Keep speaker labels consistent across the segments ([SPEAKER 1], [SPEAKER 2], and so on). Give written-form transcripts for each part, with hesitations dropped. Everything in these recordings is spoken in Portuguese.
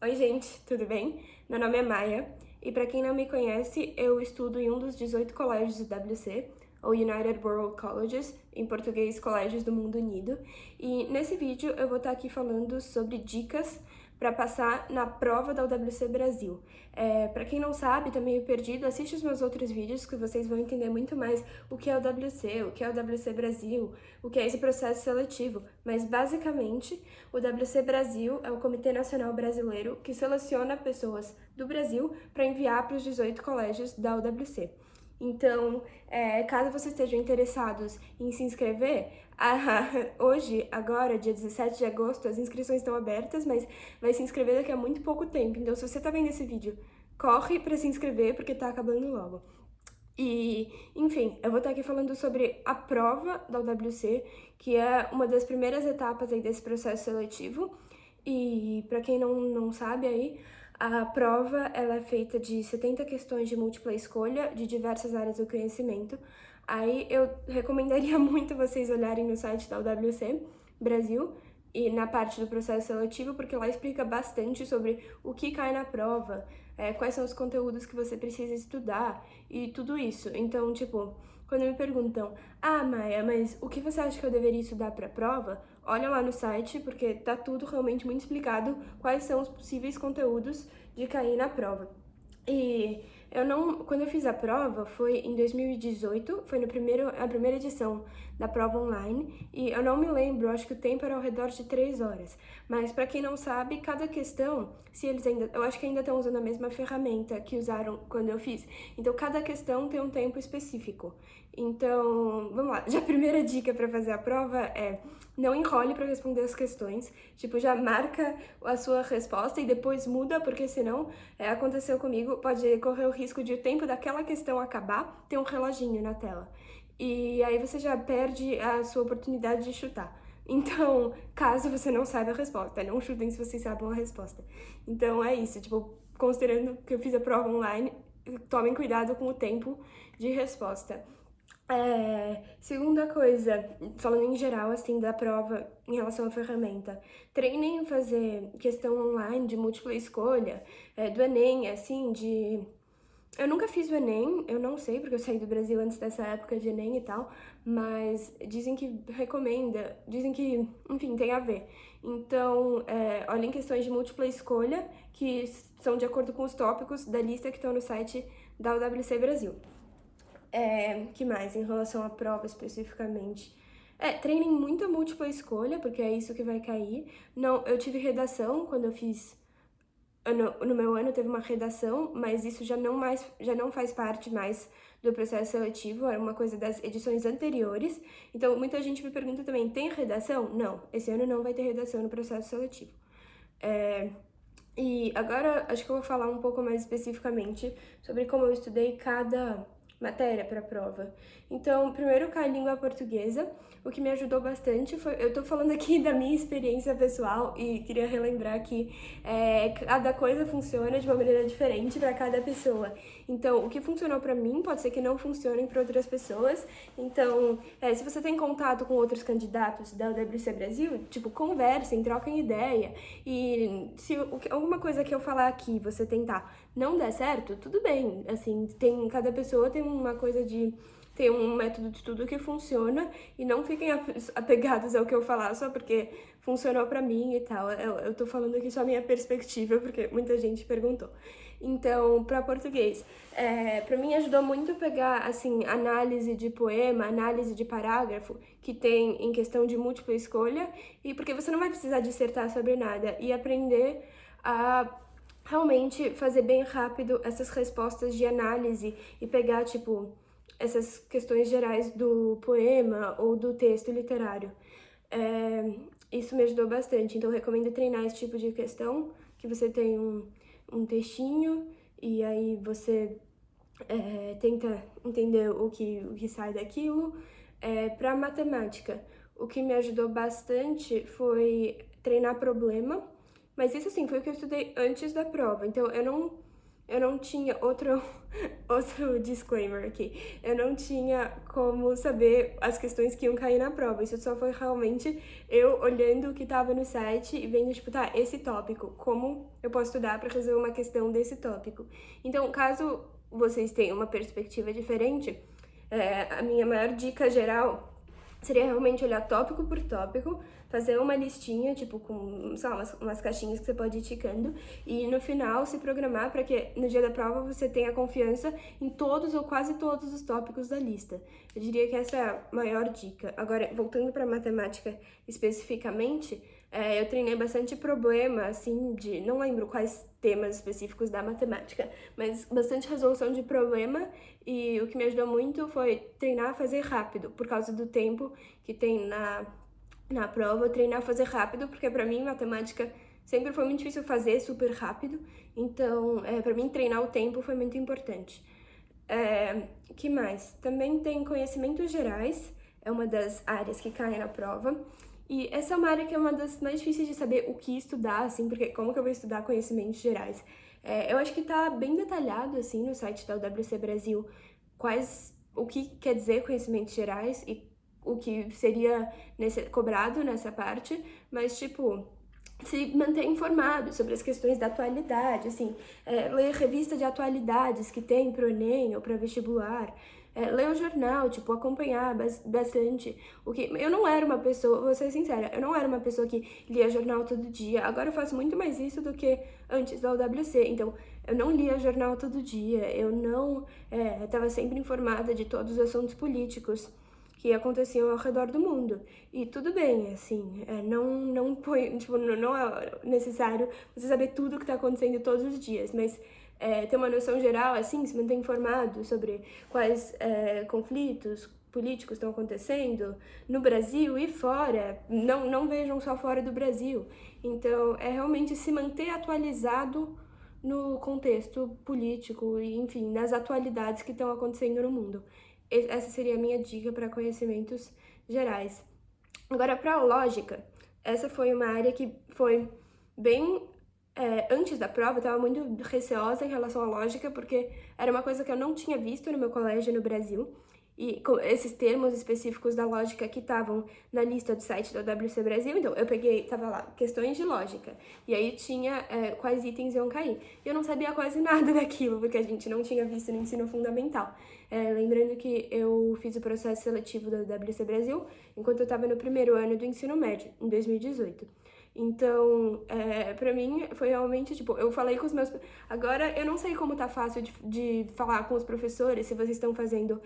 [SPEAKER 1] Oi, gente, tudo bem? Meu nome é Maia e para quem não me conhece, eu estudo em um dos 18 colégios do WC, ou United World Colleges, em português, Colégios do Mundo Unido. E nesse vídeo eu vou estar aqui falando sobre dicas para passar na prova da UWC Brasil. Para quem não sabe, tá meio perdido, assiste os meus outros vídeos que vocês vão entender muito mais o que é o WC, o que é o WC Brasil, o que é esse processo seletivo. Mas basicamente, o WC Brasil é o Comitê Nacional Brasileiro que seleciona pessoas do Brasil para enviar para os 18 colégios da UWC. Então, caso vocês estejam interessados em se inscrever, hoje, agora, dia 17 de agosto, as inscrições estão abertas, mas vai se inscrever daqui a muito pouco tempo. Então, se você tá vendo esse vídeo, corre para se inscrever, porque tá acabando logo. E, enfim, eu vou estar aqui falando sobre a prova da UWC, que é uma das primeiras etapas aí desse processo seletivo. E, para quem não sabe aí, a prova ela é feita de 70 questões de múltipla escolha de diversas áreas do conhecimento. Aí eu recomendaria muito vocês olharem no site da UWC Brasil e na parte do processo seletivo, porque lá explica bastante sobre o que cai na prova, quais são os conteúdos que você precisa estudar e tudo isso. Então, tipo, quando me perguntam, Maia, mas o que você acha que eu deveria estudar para a prova? Olha lá no site, porque tá tudo realmente muito explicado quais são os possíveis conteúdos de cair na prova. E quando eu fiz a prova foi em 2018, foi a primeira edição da prova online, e eu não me lembro, acho que o tempo era ao redor de 3 horas. Mas para quem não sabe, cada questão, eu acho que ainda estão usando a mesma ferramenta que usaram quando eu fiz. Então cada questão tem um tempo específico. Então, vamos lá. Já a primeira dica para fazer a prova é não enrole para responder as questões. Tipo, já marca a sua resposta e depois muda, porque senão, aconteceu comigo, pode correr o risco de o tempo daquela questão acabar, ter um reloginho na tela. E aí você já perde a sua oportunidade de chutar. Então, caso você não saiba a resposta, não chutem se vocês sabem a resposta. Então é isso, tipo, considerando que eu fiz a prova online, tomem cuidado com o tempo de resposta. Segunda coisa, falando em geral, assim, da prova em relação à ferramenta, treinem em fazer questão online de múltipla escolha, do Enem, assim, Eu nunca fiz o Enem, eu não sei, porque eu saí do Brasil antes dessa época de Enem e tal, mas dizem que recomenda, dizem que, enfim, tem a ver. Então, olhem questões de múltipla escolha, que são de acordo com os tópicos da lista que estão no site da UWC Brasil. Que mais em relação à prova especificamente? Treinem muito a múltipla escolha, porque é isso que vai cair. Não, eu tive redação quando eu fiz. No meu ano teve uma redação, mas isso já não faz parte mais do processo seletivo, era uma coisa das edições anteriores. Então, muita gente me pergunta também, tem redação? Não, esse ano não vai ter redação no processo seletivo. E agora acho que eu vou falar um pouco mais especificamente sobre como eu estudei cada matéria para a prova. Então, primeiro cai língua portuguesa. O que me ajudou bastante foi... Eu tô falando aqui da minha experiência pessoal e queria relembrar que cada coisa funciona de uma maneira diferente para cada pessoa. Então, o que funcionou para mim pode ser que não funcione para outras pessoas. Então, se você tem contato com outros candidatos da UWC Brasil, tipo, conversem, troquem ideia. E se alguma coisa que eu falar aqui você tentar não der certo, tudo bem. Assim, cada pessoa tem uma coisa tem um método de estudo que funciona e não fiquem apegados ao que eu falar só porque funcionou pra mim e tal. Eu tô falando aqui só a minha perspectiva, porque muita gente perguntou. Então, pra português, pra mim ajudou muito pegar, assim, análise de poema, análise de parágrafo, que tem em questão de múltipla escolha, e porque você não vai precisar dissertar sobre nada, e aprender a realmente fazer bem rápido essas respostas de análise e pegar, tipo, essas questões gerais do poema ou do texto literário. Isso me ajudou bastante, então eu recomendo treinar esse tipo de questão, que você tem um textinho e aí você tenta entender o que sai daquilo. Para matemática, o que me ajudou bastante foi treinar problema, mas isso assim, foi o que eu estudei antes da prova, então eu eu não tinha outro disclaimer aqui. Eu não tinha como saber as questões que iam cair na prova. Isso só foi realmente eu olhando o que estava no site e vendo, tipo, tá, esse tópico, como eu posso estudar para resolver uma questão desse tópico. Então, caso vocês tenham uma perspectiva diferente, a minha maior dica geral seria realmente olhar tópico por tópico, fazer uma listinha, tipo, com, sei lá, umas caixinhas que você pode ir ticando, e no final se programar para que no dia da prova você tenha confiança em todos ou quase todos os tópicos da lista. Eu diria que essa é a maior dica. Agora, voltando para matemática especificamente, eu treinei bastante problema, assim, de... não lembro quais temas específicos da matemática, mas bastante resolução de problema, e o que me ajudou muito foi treinar a fazer rápido, por causa do tempo que tem na prova, treinar a fazer rápido, porque pra mim matemática sempre foi muito difícil fazer super rápido, então pra mim treinar o tempo foi muito importante. Que mais? Também tem conhecimentos gerais, é uma das áreas que caem na prova. E essa é uma área que é uma das mais difíceis de saber o que estudar, assim, porque como que eu vou estudar conhecimentos gerais? Eu acho que tá bem detalhado, assim, no site da UWC Brasil, o que quer dizer conhecimentos gerais e o que seria cobrado nessa parte, mas, tipo, se manter informado sobre as questões da atualidade, assim, ler revista de atualidades que tem pro Enem ou para vestibular, ler o jornal, tipo, acompanhar bastante. Eu não era uma pessoa, vou ser sincera, eu não era uma pessoa que lia jornal todo dia. Agora eu faço muito mais isso do que antes da UWC. Então, eu não lia jornal todo dia, eu não estava sempre informada de todos os assuntos políticos que aconteciam ao redor do mundo. E tudo bem, assim, não foi, tipo, não é necessário você saber tudo o que está acontecendo todos os dias, mas ter uma noção geral, assim, se manter informado sobre quais conflitos políticos estão acontecendo no Brasil e fora, não vejam só fora do Brasil. Então, é realmente se manter atualizado no contexto político e, enfim, nas atualidades que estão acontecendo no mundo. Essa seria a minha dica para conhecimentos gerais. Agora, para a lógica, essa foi uma área que foi bem... antes da prova, eu estava muito receosa em relação à lógica, porque era uma coisa que eu não tinha visto no meu colégio no Brasil. E com esses termos específicos da lógica que estavam na lista do site da WC Brasil, então eu peguei, tava lá, questões de lógica, e aí tinha quais itens iam cair. E eu não sabia quase nada daquilo, porque a gente não tinha visto no ensino fundamental. Lembrando que eu fiz o processo seletivo da WC Brasil enquanto eu estava no primeiro ano do ensino médio, em 2018. Então, pra mim, foi realmente, tipo, eu falei com os meus... Agora, eu não sei como tá fácil de falar com os professores, se vocês estão fazendo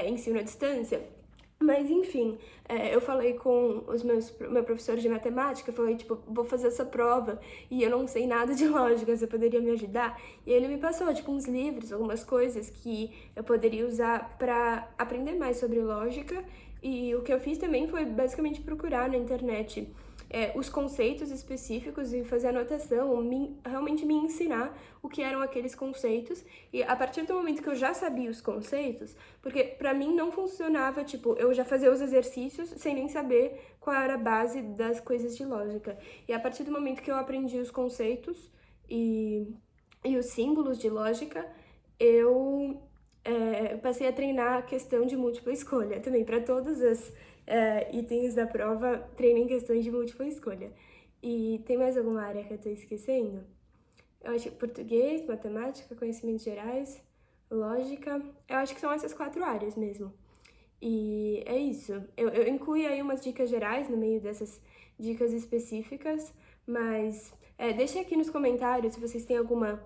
[SPEAKER 1] ensino à distância, mas, enfim, eu falei com meu professor de matemática, eu falei, tipo, vou fazer essa prova e eu não sei nada de lógica, você poderia me ajudar? E ele me passou, tipo, uns livros, algumas coisas que eu poderia usar pra aprender mais sobre lógica, e o que eu fiz também foi basicamente procurar na internet os conceitos específicos e fazer anotação, realmente me ensinar o que eram aqueles conceitos. E a partir do momento que eu já sabia os conceitos, porque pra mim não funcionava, tipo, eu já fazia os exercícios sem nem saber qual era a base das coisas de lógica. E a partir do momento que eu aprendi os conceitos e os símbolos de lógica, eu passei a treinar a questão de múltipla escolha também, para todos os itens da prova, treinem questões de múltipla escolha. E tem mais alguma área que eu tô esquecendo? Eu acho que português, matemática, conhecimentos gerais, lógica, eu acho que são essas 4 áreas mesmo. E é isso. Eu incluí aí umas dicas gerais no meio dessas dicas específicas, mas deixem aqui nos comentários se vocês têm alguma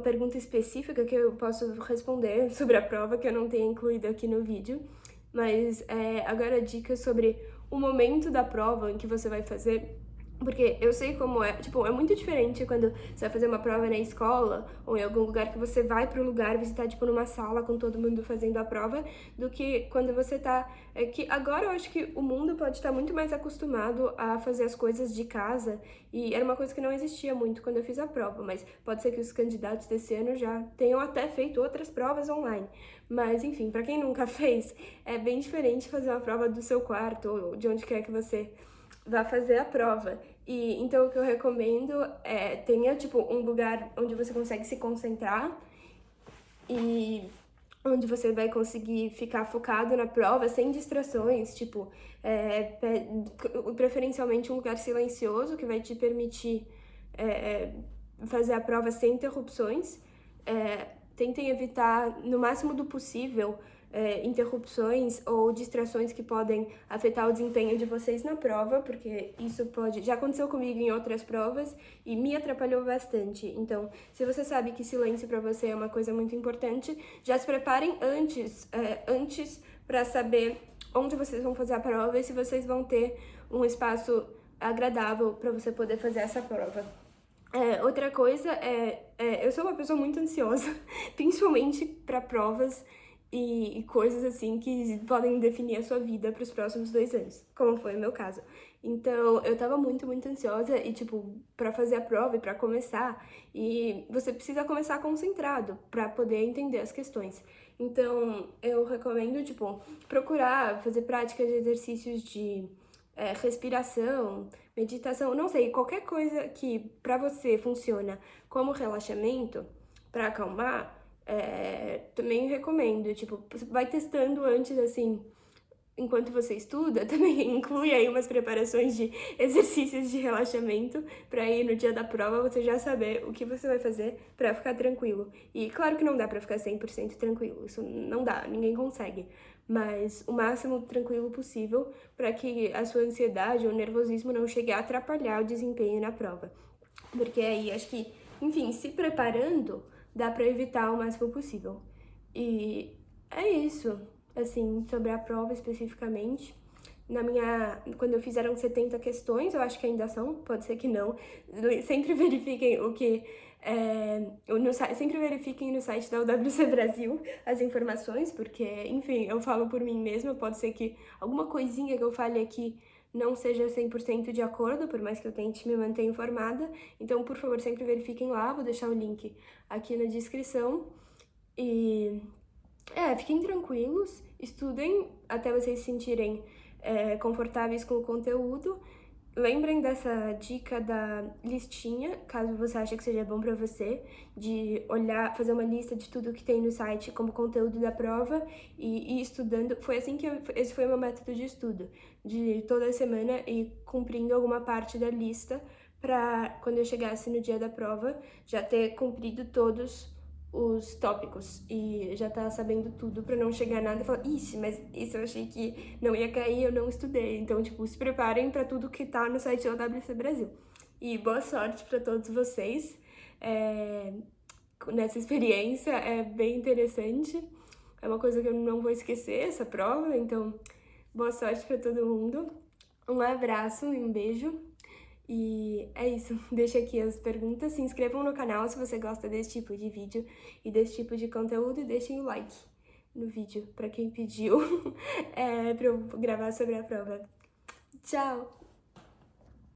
[SPEAKER 1] pergunta específica que eu posso responder sobre a prova que eu não tenha incluído aqui no vídeo. Mas agora dicas sobre o momento da prova em que você vai fazer, porque eu sei como é, tipo, é muito diferente quando você vai fazer uma prova na escola ou em algum lugar que você vai pro lugar, você tá, tipo, numa sala com todo mundo fazendo a prova, do que quando você tá... que agora eu acho que o mundo pode estar muito mais acostumado a fazer as coisas de casa, e era uma coisa que não existia muito quando eu fiz a prova, mas pode ser que os candidatos desse ano já tenham até feito outras provas online. Mas, enfim, pra quem nunca fez, é bem diferente fazer uma prova do seu quarto ou de onde quer que você vá fazer a prova. E então o que eu recomendo é tenha, tipo, um lugar onde você consegue se concentrar e onde você vai conseguir ficar focado na prova sem distrações, tipo, preferencialmente um lugar silencioso que vai te permitir é, fazer a prova sem interrupções. Tentem evitar, no máximo do possível, interrupções ou distrações que podem afetar o desempenho de vocês na prova, porque isso pode... Já aconteceu comigo em outras provas e me atrapalhou bastante. Então, se você sabe que silêncio para você é uma coisa muito importante, já se preparem antes para saber onde vocês vão fazer a prova e se vocês vão ter um espaço agradável para você poder fazer essa prova. Outra coisa eu sou uma pessoa muito ansiosa, principalmente para provas e coisas assim que podem definir a sua vida para os próximos 2 anos, como foi o meu caso. Então, eu tava muito, muito ansiosa e, tipo, para fazer a prova e para começar, e você precisa começar concentrado para poder entender as questões. Então, eu recomendo, tipo, procurar fazer prática de exercícios de respiração, meditação, não sei, qualquer coisa que pra você funciona como relaxamento, pra acalmar, também recomendo. Tipo, você vai testando antes, assim, enquanto você estuda, também inclui aí umas preparações de exercícios de relaxamento para ir no dia da prova você já saber o que você vai fazer para ficar tranquilo. E claro que não dá para ficar 100% tranquilo, isso não dá, ninguém consegue, mas o máximo tranquilo possível para que a sua ansiedade ou nervosismo não chegue a atrapalhar o desempenho na prova. Porque aí acho que, enfim, se preparando, dá para evitar o máximo possível. E é isso, assim, sobre a prova especificamente. Quando eu fiz eram 70 questões, eu acho que ainda são, pode ser que não. Sempre verifiquem sempre verifiquem no site da UWC Brasil as informações, porque, enfim, eu falo por mim mesma, pode ser que alguma coisinha que eu fale aqui não seja 100% de acordo, por mais que eu tente me manter informada. Então, por favor, sempre verifiquem lá, vou deixar o link aqui na descrição. E fiquem tranquilos, estudem até vocês se sentirem confortáveis com o conteúdo. Lembrem dessa dica da listinha, caso você ache que seja bom para você, de olhar, fazer uma lista de tudo que tem no site como conteúdo da prova e ir estudando. Esse foi o meu método de estudo, de toda semana ir cumprindo alguma parte da lista para quando eu chegasse no dia da prova já ter cumprido todos os tópicos e já tá sabendo tudo pra não chegar nada e falar, ixi, mas isso eu achei que não ia cair, eu não estudei. Então, tipo, se preparem pra tudo que tá no site da UWC Brasil. E boa sorte pra todos vocês nessa experiência, é bem interessante. É uma coisa que eu não vou esquecer, essa prova, então boa sorte pra todo mundo. Um abraço e um beijo. E é isso, deixa aqui as perguntas, se inscrevam no canal se você gosta desse tipo de vídeo e desse tipo de conteúdo e deixem o like no vídeo pra quem pediu pra eu gravar sobre a prova. Tchau!